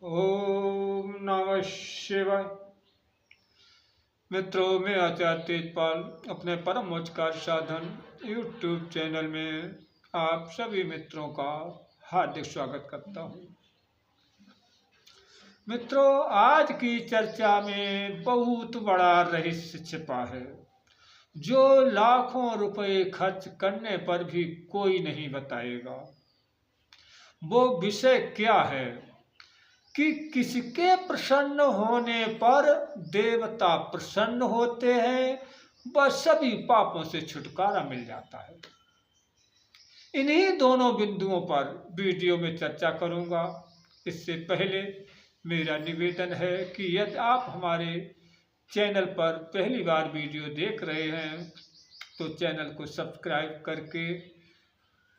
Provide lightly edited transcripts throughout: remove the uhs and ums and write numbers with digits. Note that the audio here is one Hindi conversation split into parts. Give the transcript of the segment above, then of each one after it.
ओम नमः शिवाय। मित्रों, मैं आचार्य तेजपाल अपने परम उच्चकार साधन यूट्यूब चैनल में आप सभी मित्रों का हार्दिक स्वागत करता हूँ। मित्रों, आज की चर्चा में बहुत बड़ा रहस्य छिपा है जो लाखों रुपए खर्च करने पर भी कोई नहीं बताएगा। वो विषय क्या है कि किसके प्रसन्न होने पर देवता प्रसन्न होते हैं, वह सभी पापों से छुटकारा मिल जाता है। इन्हीं दोनों बिंदुओं पर वीडियो में चर्चा करूंगा। इससे पहले मेरा निवेदन है कि यदि आप हमारे चैनल पर पहली बार वीडियो देख रहे हैं तो चैनल को सब्सक्राइब करके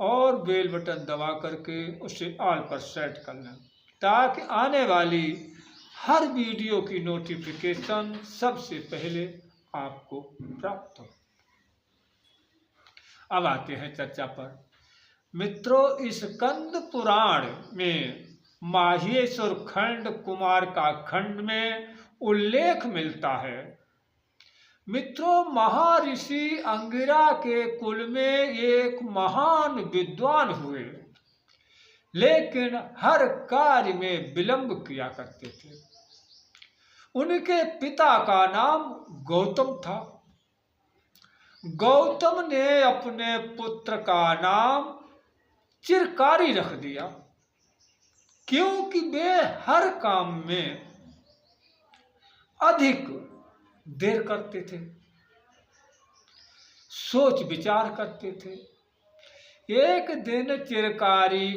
और बेल बटन दबा करके उसे ऑल पर सेट कर लें ताकि आने वाली हर वीडियो की नोटिफिकेशन सबसे पहले आपको प्राप्त हो। अब आते हैं चर्चा पर। मित्रों, इस स्कंद पुराण में माहेश्वर खंड कुमार का खंड में उल्लेख मिलता है। मित्रों, महर्षि अंगिरा के कुल में एक महान विद्वान हुए, लेकिन हर कार्य में विलंब किया करते थे। उनके पिता का नाम गौतम था। गौतम ने अपने पुत्र का नाम चिरकारी रख दिया, क्योंकि वे हर काम में अधिक देर करते थे, सोच विचार करते थे। एक दिन चिरकारी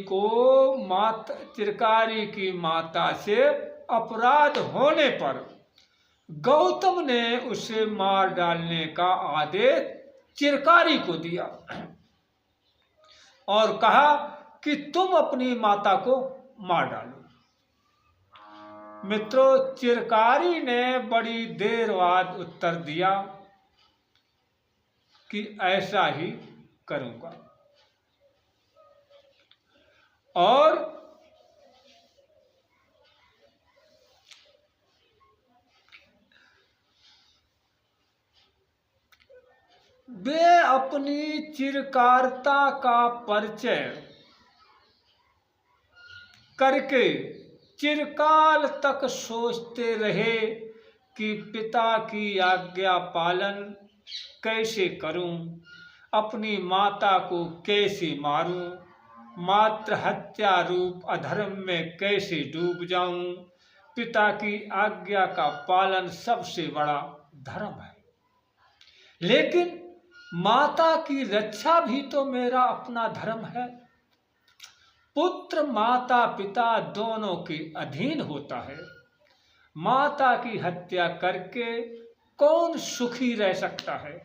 की माता से अपराध होने पर गौतम ने उसे मार डालने का आदेश चिरकारी को दिया और कहा कि तुम अपनी माता को मार डालो। मित्रों, चिरकारी ने बड़ी देर बाद उत्तर दिया कि ऐसा ही करूंगा। और वे अपनी चिरकारिता का परिचय करके चिरकाल तक सोचते रहे कि पिता की आज्ञा पालन कैसे करूं, अपनी माता को कैसे मारूं, मात्र हत्या रूप अधर्म में कैसे डूब जाऊं। पिता की आज्ञा का पालन सबसे बड़ा धर्म है, लेकिन माता की रक्षा भी तो मेरा अपना धर्म है। पुत्र माता पिता दोनों के अधीन होता है। माता की हत्या करके कौन सुखी रह सकता है।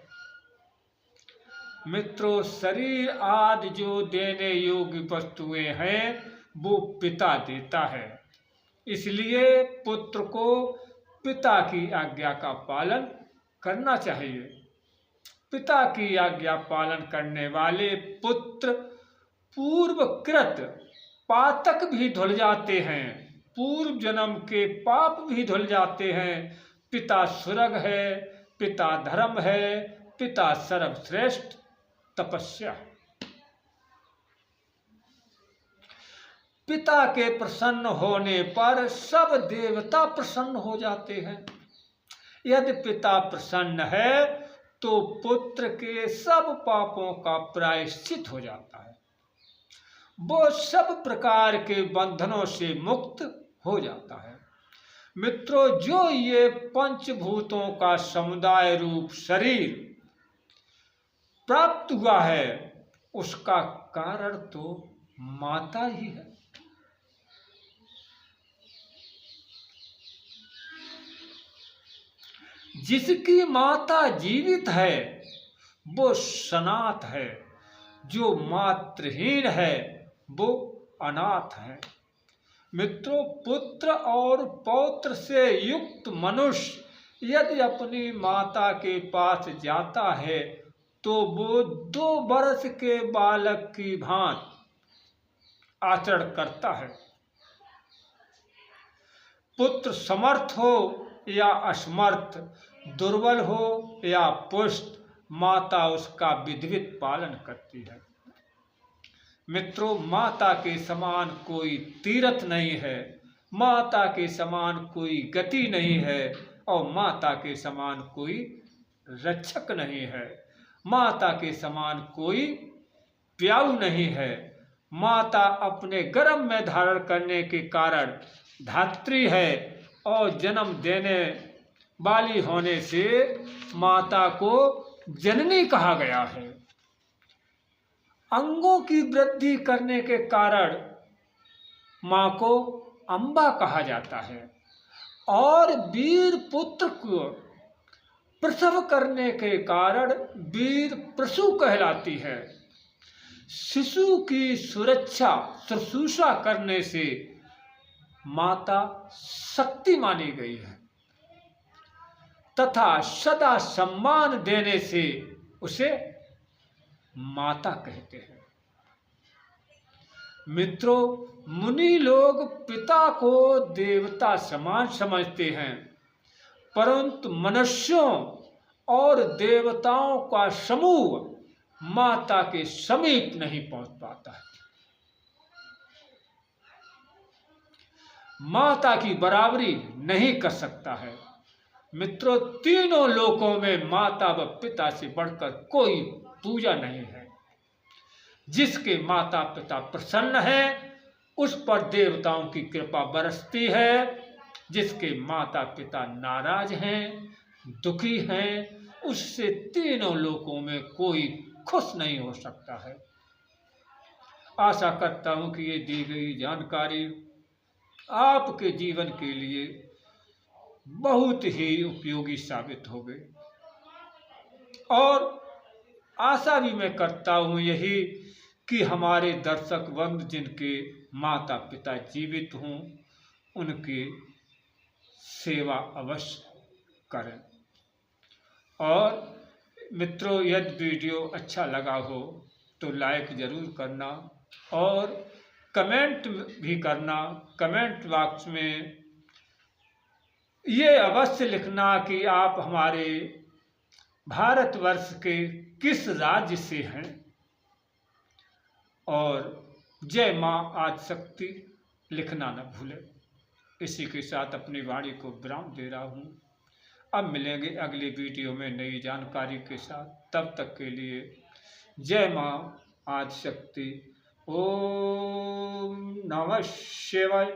मित्रों, शरीर आदि जो देने योग्य वस्तुएं हैं वो पिता देता है, इसलिए पुत्र को पिता की आज्ञा का पालन करना चाहिए। पिता की आज्ञा पालन करने वाले पुत्र पूर्वकृत पातक भी धुल जाते हैं, पूर्व जन्म के पाप भी धुल जाते हैं। पिता स्वर्ग है, पिता धर्म है, पिता सर्वश्रेष्ठ तपस्या। पिता के प्रसन्न होने पर सब देवता प्रसन्न हो जाते हैं। यदि पिता प्रसन्न है तो पुत्र के सब पापों का प्रायश्चित हो जाता है, वो सब प्रकार के बंधनों से मुक्त हो जाता है। मित्रों, जो ये पंचभूतों का समुदाय रूप शरीर प्राप्त हुआ है उसका कारण तो माता ही है। जिसकी माता जीवित है वो सनाथ है, जो मातृहीन है वो अनाथ है। मित्रों, पुत्र और पौत्र से युक्त मनुष्य यदि अपनी माता के पास जाता है तो वो 2 वर्ष के बालक की भांति आचरण करता है। पुत्र समर्थ हो या असमर्थ, दुर्बल हो या पुष्ट, माता उसका विधिवत पालन करती है। मित्रों, माता के समान कोई तीर्थ नहीं है, माता के समान कोई गति नहीं है और माता के समान कोई रक्षक नहीं है, माता के समान कोई प्याऊ नहीं है। माता अपने गर्भ में धारण करने के कारण धात्री है और जन्म देने वाली होने से माता को जननी कहा गया है। अंगों की वृद्धि करने के कारण माँ को अम्बा कहा जाता है और वीर पुत्र को प्रसव करने के कारण वीर प्रसू कहलाती है। शिशु की सुरक्षा शुश्रूषा करने से माता शक्ति मानी गई है तथा सदा सम्मान देने से उसे माता कहते हैं। मित्रों, मुनि लोग पिता को देवता समान समझते हैं, परंतु मनुष्यों और देवताओं का समूह माता के समीप नहीं पहुंच पाता है। माता की बराबरी नहीं कर सकता है। मित्रों, तीनों लोकों में माता व पिता से बढ़कर कोई पूजा नहीं है। जिसके माता पिता प्रसन्न है उस पर देवताओं की कृपा बरसती है, जिसके माता पिता नाराज हैं, दुखी हैं, उससे तीनों लोकों में कोई खुश नहीं हो सकता है। आशा करता हूं कि ये दी गई जानकारी आपके जीवन के लिए बहुत ही उपयोगी साबित हो गई और आशा भी मैं करता हूँ यही कि हमारे दर्शक वंद जिनके माता पिता जीवित हों उनकी सेवा अवश्य करें। और मित्रों, यदि वीडियो अच्छा लगा हो तो लाइक ज़रूर करना और कमेंट भी करना। कमेंट बॉक्स में ये अवश्य लिखना कि आप हमारे भारतवर्ष के किस राज्य से हैं और जय माँ आदिशक्ति लिखना न भूलें। इसी के साथ अपनी वाणी को विराम दे रहा हूँ। अब मिलेंगे अगली वीडियो में नई जानकारी के साथ। तब तक के लिए जय माँ आदिशक्ति। ओम नमः शिवाय।